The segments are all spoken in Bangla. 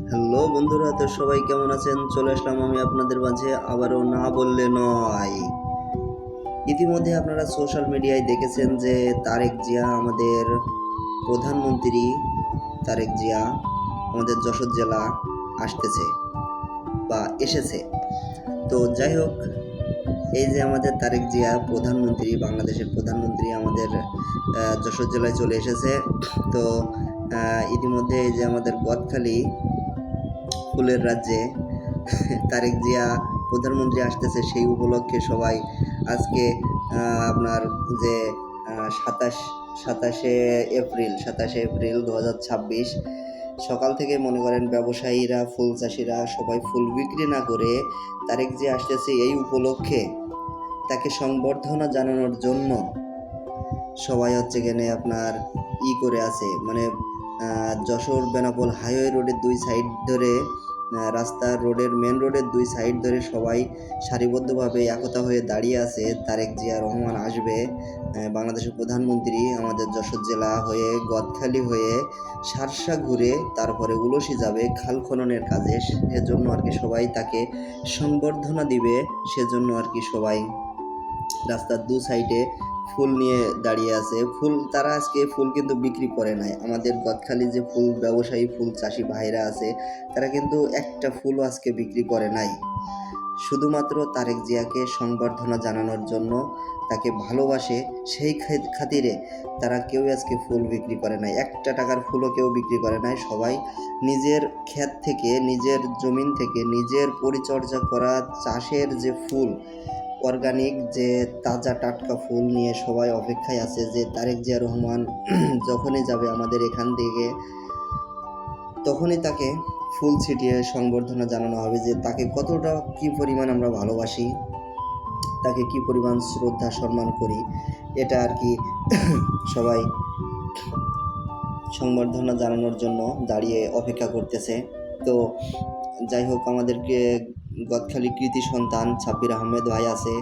হ্যালো বন্ধুরা, তো সবাই কেমন আছেন? চলে আসলাম আমি আপনাদের মাঝে আবারও না বললে নয়। ইতিমধ্যে আপনারা সোশ্যাল মিডিয়ায় দেখেছেন যে তারেক জিয়া আমাদের প্রধানমন্ত্রী তারেক জিয়া আমাদের যশোর জেলা আসতেছে বা এসেছে। তো যাই হোক, এই যে আমাদের তারেক জিয়া প্রধানমন্ত্রী, বাংলাদেশের প্রধানমন্ত্রী আমাদের যশোর জেলায় চলে এসেছে। তো ইতিমধ্যে এই যে আমাদের গদখালি ফুলের রাজ্যে তারেক জিয়া প্রধানমন্ত্রী আসতেছে, সেই উপলক্ষে সবাই আজকে আপনার যে সাতাশ সাতাশে এপ্রিল 2026 সকাল থেকে মনে করেন ব্যবসায়ীরা, ফুল চাষিরা সবাই ফুল বিক্রি না করে তারেক জিয়া আসতেছে এই উপলক্ষে তাকে সংবর্ধনা জানানোর জন্য সবাই হচ্ছে এখানে আপনার করে আছে, মানে যশোর বেনাপোল হাইওয়ে রোডের দুই সাইড ধরে, রাস্তার রোডের মেন রোডের দুই সাইড ধরে সবাই সারিবদ্ধভাবে একতা হয়ে দাঁড়িয়ে আছে। তারেক জিয়া রহমান আসবে, বাংলাদেশের প্রধানমন্ত্রী আমাদের যশোর জেলা হয়ে গদখালি হয়ে সারসা ঘুরে তারপরে উলসি যাবে খাল খননের কাজে, সেজন্য আর কি সবাই তাকে সংবর্ধনা দিবে। সেজন্য আর কি সবাই রাস্তার দু সাইডে ফুল নিয়ে দাঁড়িয়ে আছে। তারা আজকে ফুল কিন্তু বিক্রি করে নাই। আমাদের গদখালি যে ফুল ব্যবসায়ী, ফুল চাষি ভাইরা আছে, তারা কিন্তু একটা ফুলও আজকে বিক্রি করে নাই। শুধুমাত্র তারেক জিয়াকে সংবর্ধনা জানানোর জন্য, তাকে ভালোবাসে সেই খাতিরে তারা কেউ আজকে ফুল বিক্রি করে নাই। একটা টাকার ফুলও কেউ বিক্রি করে নাই। সবাই নিজের ক্ষেত থেকে, নিজের জমিন থেকে, নিজের পরিচর্যা করা চাষের যে ফুল, অর্গানিক যে তাজা টাটকা ফুল নিয়ে সবাই অপেক্ষায় আছে যে তারেক জিয়া রহমান যখনই যাবে আমাদের এখান থেকে, তখনই তাকে ফুল ছিটিয়ে সংবর্ধনা জানানো হবে যে তাকে কতটা কি পরিমাণ আমরা ভালোবাসি, তাকে কি পরিমাণ শ্রদ্ধা সম্মান করি। এটা আর কি সবাই সংবর্ধনা জানানোর জন্য দাঁড়িয়ে অপেক্ষা করতেছে। তো যাই হোক, আমাদেরকে গদখালি কৃতি সন্তান সাব্বির আহমেদ ভাই আছে,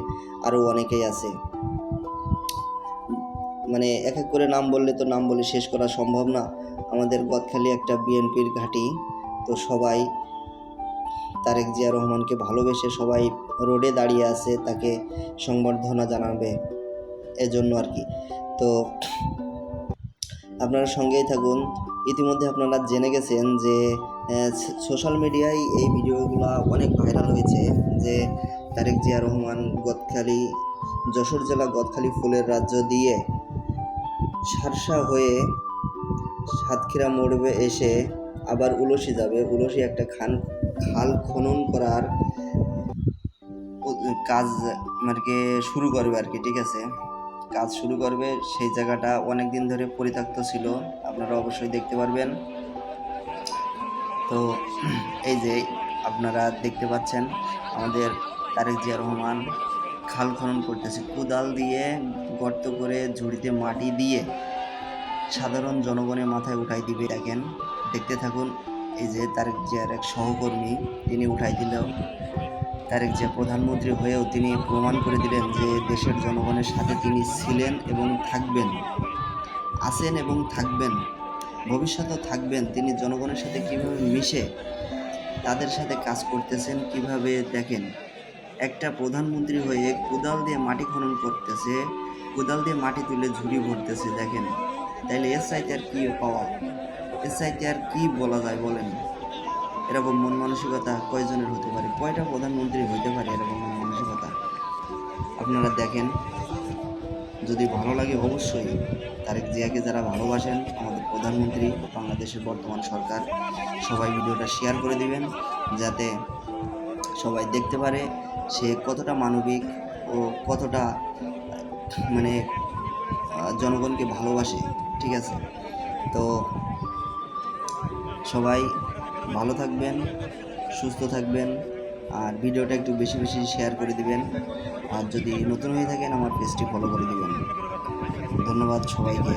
আরও অনেকেই আছে। মানে এক এক করে নাম বললে তো নাম বলে শেষ করা সম্ভব না। আমাদের গদখালি একটা বিএনপির ঘাঁটি। তো সবাই তারেক জিয়া রহমানকে ভালোবেসে সবাই রোডে দাঁড়িয়ে আছে তাকে সংবর্ধনা জানাবে, এজন্য আর কি। তো আপনারা সঙ্গেই থাকুন। ইতিমধ্যে আপনারা জেনে গেছেন যে সোশ্যাল মিডিয়ায় এই ভিডিওগুলো অনেক ভাইরাল হয়েছে যে তারেক জিয়া রহমান গদখালি, যশোর জেলা গদখালি ফুলের রাজ্য দিয়ে সারসা হয়ে সাতক্ষীরা মোড়বে এসে আবার উলসি যাবে। উলসি একটা খাল খনন করার কাজ মানে শুরু করবে আর কি, ঠিক আছে, কাজ শুরু করবে। সেই জায়গাটা অনেক দিন ধরে পরিত্যক্ত ছিল, আপনারা অবশ্যই দেখতে পারবেন। তো এই যে আপনারা দেখতে পাচ্ছেন আমাদের তারেক জিয়া রহমান খাল খনন করতেছে, কোদাল দিয়ে গর্ত করে ঝুড়িতে মাটি দিয়ে সাধারণ জনগণের মাথায় উঠাই দিবে। দেখেন, দেখতে থাকুন। এই যে তারেক জিয়ার এক সহকর্মী, তিনি উঠাই দিল। তারেক জিয়া প্রধানমন্ত্রী হয়েও তিনি প্রমাণ করে দিলেন যে দেশের জনগণের সাথে তিনি ছিলেন এবং থাকবেন, আছেন এবং থাকবেন, ভবিষ্যতেও থাকবেন। তিনি জনগণের সাথে কীভাবে মিশে তাদের সাথে কাজ করতেছেন, কিভাবে দেখেন, একটা প্রধানমন্ত্রী হয়ে কোদাল দিয়ে মাটি খনন করতেছে, কোদাল দিয়ে মাটি তুলে ঝুড়ি ভরতেছে। দেখেন, তাইলে এর চাইতে আর কী পাওয়া, এর চাইতে আর কী বলা যায় বলেন? এরকম মন মানসিকতা কয়জনের হতে পারে? কয়টা প্রধানমন্ত্রী হইতে পারে এরকম মন মানসিকতা? আপনারা দেখেন। যদি ভালো লাগে অবশ্যই তারেক জিয়াকে যারা ভালোবাসেন, আমাদের প্রধানমন্ত্রী, বাংলাদেশের বর্তমান সরকার, সবাই ভিডিওটা শেয়ার করে দিবেন যাতে সবাই দেখতে পারে সে কতটা মানবিক ও কতটা মানে জনগণকে ভালোবাসে, ঠিক আছে। তো সবাই ভালো থাকবেন, সুস্থ থাকবেন, আর ভিডিওটা একটু বেশি বেশি শেয়ার করে দিবেন। আর যদি নতুন হয়ে থাকেন আমার পেজটি ফলো করে দিবেন। ধন্যবাদ সবাইকে।